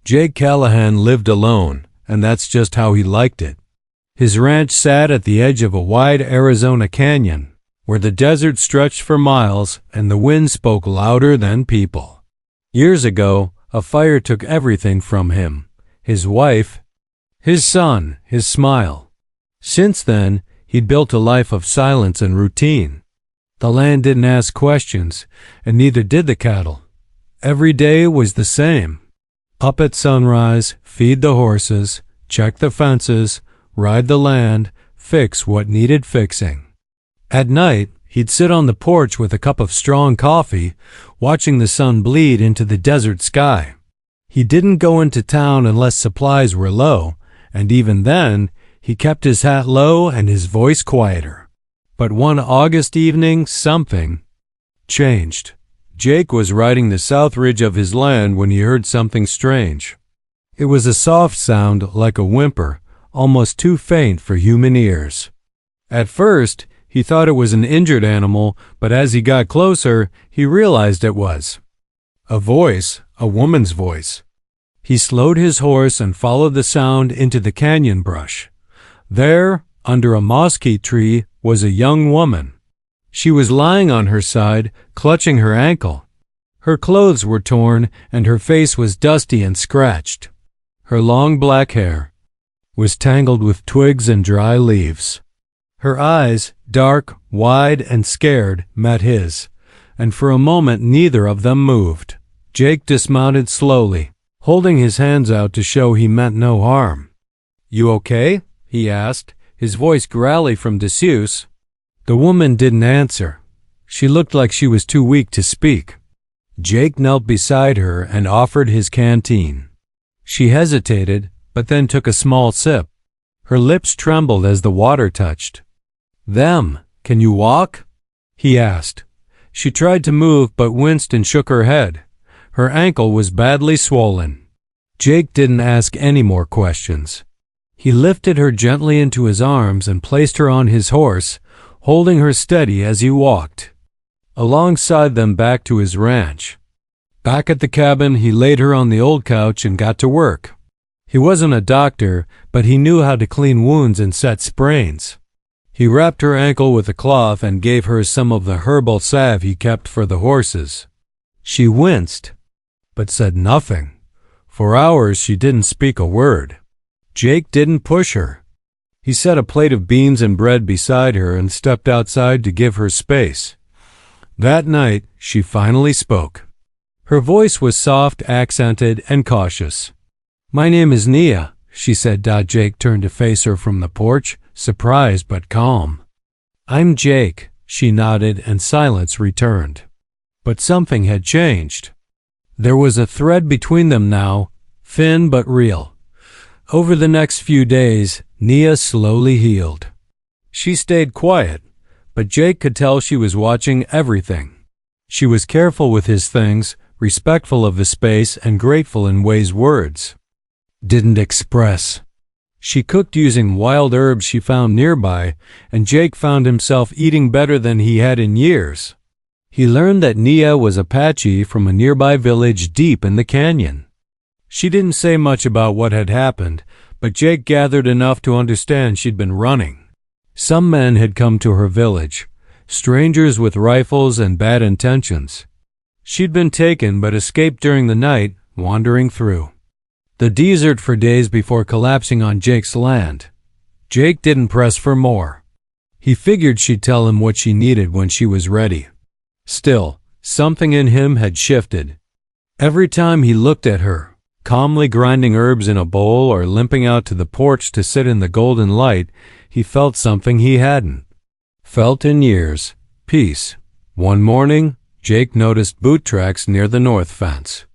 Jake Callahan lived alone, and that's just how he liked it. His ranch sat at the edge of a wide Arizona canyon, where the desert stretched for miles and the wind spoke louder than people. Years ago, a fire took everything from him: his wife, his son, his smile. Since then, he'd built a life of silence and routine. The land didn't ask questions, and neither did the cattle. Every day was the same. Up at sunrise, feed the horses, check the fences, ride the land, fix what needed fixing. At night, he'd sit on the porch with a cup of strong coffee, watching the sun bleed into the desert sky. He didn't go into town unless supplies were low, and even then, he kept his hat low and his voice quieter. But one August evening, something changed. Jake was riding the south ridge of his land when he heard something strange. It was a soft sound like a whimper, almost too faint for human ears. At first, he thought it was an injured animal, but as he got closer, he realized it was a voice, a woman's voice. He slowed his horse and followed the sound into the canyon brush. There, under a mesquite tree, was a young woman. She was lying on her side, clutching her ankle. Her clothes were torn, and her face was dusty and scratched. Her long black hair was tangled with twigs and dry leaves. Her eyes, dark, wide, and scared, met his, and for a moment neither of them moved. Jake dismounted slowly, holding his hands out to show he meant no harm. "You okay?" he asked, his voice growly from disuse. The woman didn't answer. She looked like she was too weak to speak. Jake knelt beside her and offered his canteen. She hesitated, but then took a small sip. Her lips trembled as the water touched. Can you walk?" he asked. She tried to move but winced and shook her head. Her ankle was badly swollen. Jake didn't ask any more questions. He lifted her gently into his arms and placed her on his horse, holding her steady as he walked alongside them back to his ranch. Back at the cabin, he laid her on the old couch and got to work. He wasn't a doctor, but he knew how to clean wounds and set sprains. He wrapped her ankle with a cloth and gave her some of the herbal salve he kept for the horses. She winced, but said nothing. For hours she didn't speak a word. Jake didn't push her. He set a plate of beans and bread beside her and stepped outside to give her space. That night, she finally spoke. Her voice was soft, accented, and cautious. "My name is Nia," she said. Jake turned to face her from the porch, surprised but calm. "I'm Jake," she nodded, and silence returned. But something had changed. There was a thread between them now, thin but real. Over the next few days, Nia slowly healed. She stayed quiet, but Jake could tell she was watching everything. She was careful with his things, respectful of the space, and grateful in ways words didn't express. She cooked using wild herbs she found nearby, and Jake found himself eating better than he had in years. He learned that Nia was Apache from a nearby village deep in the canyon. She didn't say much about what had happened, but Jake gathered enough to understand she'd been running. Some men had come to her village, strangers with rifles and bad intentions. She'd been taken but escaped during the night, wandering through the desert for days before collapsing on Jake's land. Jake didn't press for more. He figured she'd tell him what she needed when she was ready. Still, something in him had shifted. Every time he looked at her, calmly grinding herbs in a bowl or limping out to the porch to sit in the golden light, he felt something he hadn't felt in years: peace. One morning, Jake noticed boot tracks near the north fence.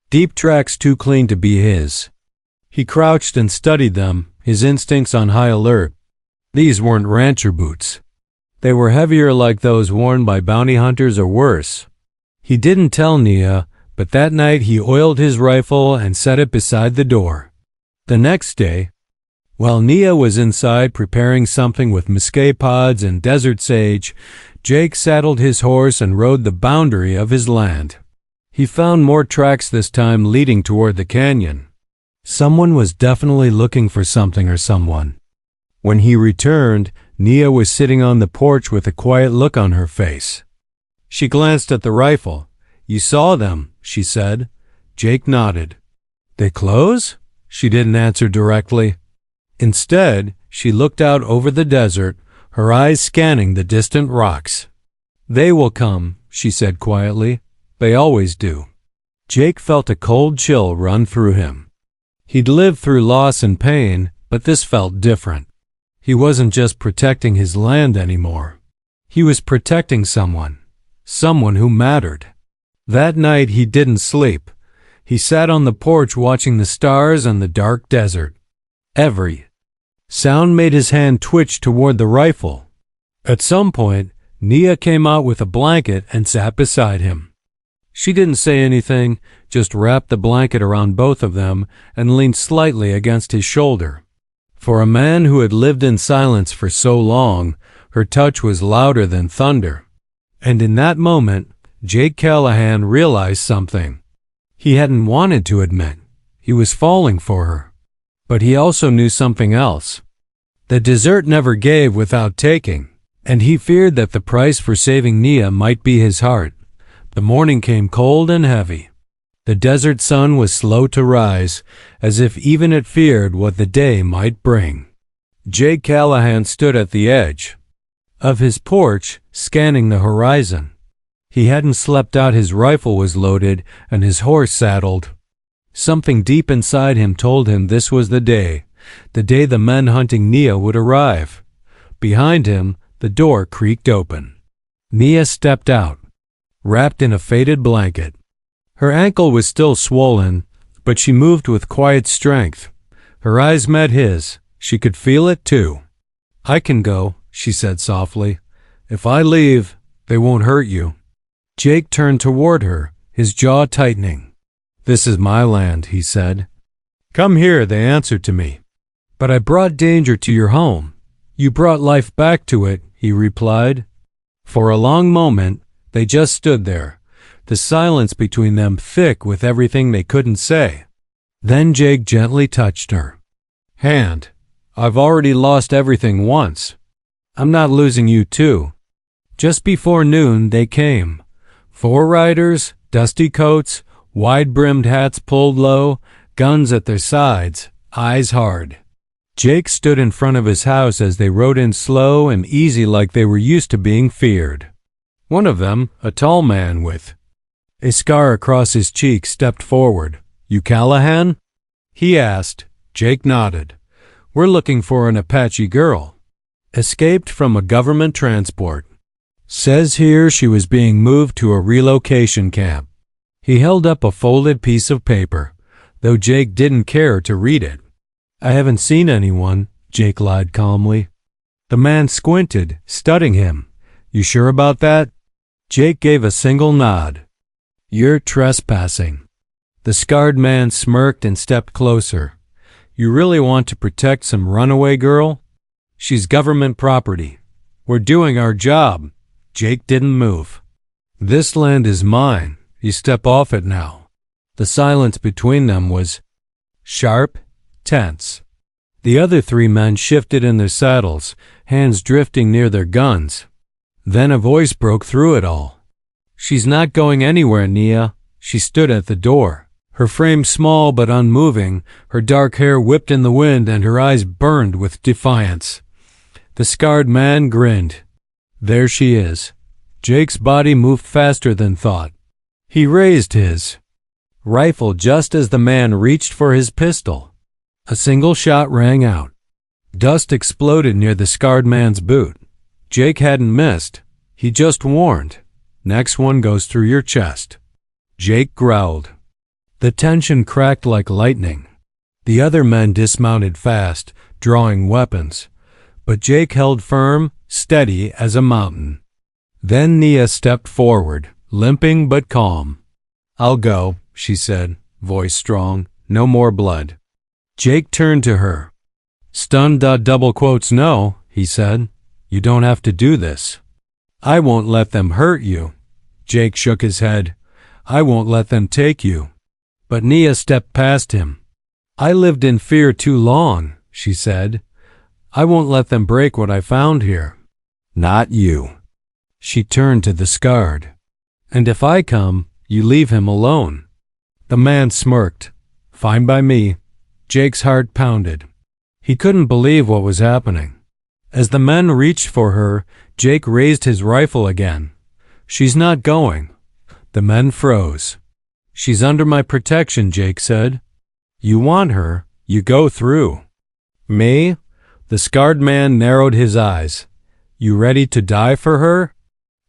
Deep tracks too clean to be his. He crouched and studied them, his instincts on high alert. These weren't rancher boots. They were heavier, like those worn by bounty hunters or worse. He didn't tell Nia, but that night he oiled his rifle and set it beside the door. The next day, while Nia was inside preparing something with mesquite pods and desert sage, Jake saddled his horse and rode the boundary of his land. He found more tracks this time leading toward the canyon. Someone was definitely looking for something or someone. When he returned, Nia was sitting on the porch with a quiet look on her face. She glanced at the rifle. "You saw them," she said. Jake nodded. "They close?" She didn't answer directly. Instead, she looked out over the desert, her eyes scanning the distant rocks. "They will come," she said quietly. "They always do." Jake felt a cold chill run through him. He'd lived through loss and pain, but this felt different. He wasn't just protecting his land anymore. He was protecting someone who mattered. That night he didn't sleep. He sat on the porch watching the stars and the dark desert. Every sound made his hand twitch toward the rifle. At some point, Nia came out with a blanket and sat beside him. She didn't say anything, just wrapped the blanket around both of them and leaned slightly against his shoulder. For a man who had lived in silence for so long, her touch was louder than thunder. And in that moment, Jake Callahan realized something. He hadn't wanted to admit. He was falling for her. But he also knew something else. The desert never gave without taking, and he feared that the price for saving Nia might be his heart. The morning came cold and heavy. The desert sun was slow to rise, as if even it feared what the day might bring. Jake Callahan stood at the edge of his porch, scanning the horizon. He hadn't slept out, his rifle was loaded, and his horse saddled. Something deep inside him told him this was the day the men hunting Nia would arrive. Behind him, the door creaked open. Nia stepped out, wrapped in a faded blanket. Her ankle was still swollen, but she moved with quiet strength. Her eyes met his. She could feel it too. "I can go," she said softly. "If I leave, they won't hurt you." Jake turned toward her, his jaw tightening. "This is my land," he said. "Come here," they answered to me. "But I brought danger to your home." "You brought life back to it," he replied. For a long moment, they just stood there, the silence between them thick with everything they couldn't say. Then Jake gently touched her hand. "I've already lost everything once. I'm not losing you too." Just before noon, they came. 4 riders, dusty coats, wide-brimmed hats pulled low, guns at their sides, eyes hard. Jake stood in front of his house as they rode in slow and easy, like they were used to being feared. One of them, a tall man with a scar across his cheek, stepped forward. "You Callahan?" he asked. Jake nodded. "We're looking for an Apache girl. Escaped from a government transport. Says here she was being moved to a relocation camp." He held up a folded piece of paper, though Jake didn't care to read it. "I haven't seen anyone," Jake lied calmly. The man squinted, studying him. "You sure about that?" Jake gave a single nod. "You're trespassing." The scarred man smirked and stepped closer. "You really want to protect some runaway girl? She's government property. We're doing our job." Jake didn't move. "This land is mine. You step off it now." The silence between them was sharp, tense. The other 3 men shifted in their saddles, hands drifting near their guns. Then a voice broke through it all. "She's not going anywhere, Nia." She stood at the door, her frame small but unmoving, her dark hair whipped in the wind, and her eyes burned with defiance. The scarred man grinned. "There she is." Jake's body moved faster than thought. He raised his rifle just as the man reached for his pistol. A single shot rang out. Dust exploded near the scarred man's boot. Jake hadn't missed. He just warned. "Next one goes through your chest." Jake growled. The tension cracked like lightning. The other men dismounted fast, drawing weapons. But Jake held firm, steady as a mountain. Then Nia stepped forward, limping but calm. "I'll go," she said, voice strong. "No more blood." Jake turned to her. "Stunned, double quotes, no," he said. "You don't have to do this." "I won't let them hurt you." Jake shook his head. "I won't let them take you." But Nia stepped past him. I lived in fear too long, she said. I won't let them break what I found here. Not you. She turned to the scarred. And if I come, you leave him alone. The man smirked. Fine by me. Jake's heart pounded. He couldn't believe what was happening. As the men reached for her, Jake raised his rifle again. She's not going. The men froze. She's under my protection, Jake said. You want her, you go through. Me? The scarred man narrowed his eyes. You ready to die for her?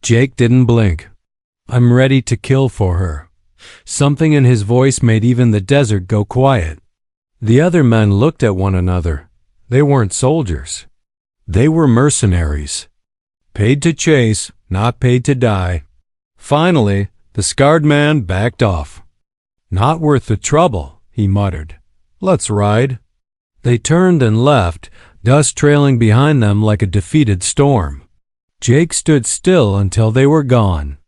Jake didn't blink. I'm ready to kill for her. Something in his voice made even the desert go quiet. The other men looked at one another. They weren't soldiers. They were mercenaries. Paid to chase, not paid to die. Finally, the scarred man backed off. Not worth the trouble, he muttered. Let's ride. They turned and left, dust trailing behind them like a defeated storm. Jake stood still until they were gone.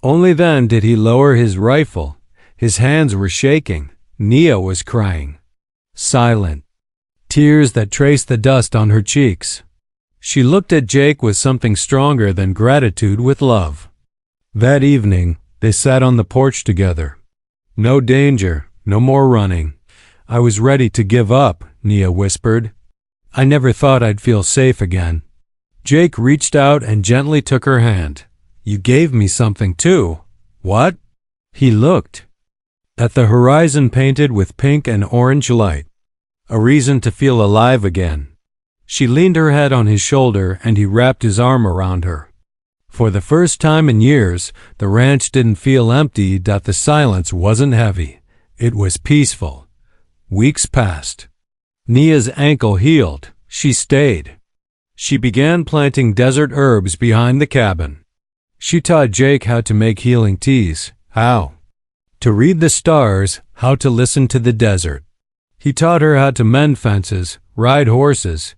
Only then did he lower his rifle. His hands were shaking. Nia was crying. Silent. Tears that traced the dust on her cheeks. She looked at Jake with something stronger than gratitude, with love. That evening, they sat on the porch together. No danger, no more running. I was ready to give up, Nia whispered. I never thought I'd feel safe again. Jake reached out and gently took her hand. You gave me something too. What? He looked. At the horizon painted with pink and orange light. A reason to feel alive again. She leaned her head on his shoulder and he wrapped his arm around her. For the first time in years, the ranch didn't feel empty, that the silence wasn't heavy. It was peaceful. Weeks passed. Nia's ankle healed. She stayed. She began planting desert herbs behind the cabin. She taught Jake how to make healing teas, how to read the stars, how to listen to the desert. He taught her how to mend fences, ride horses,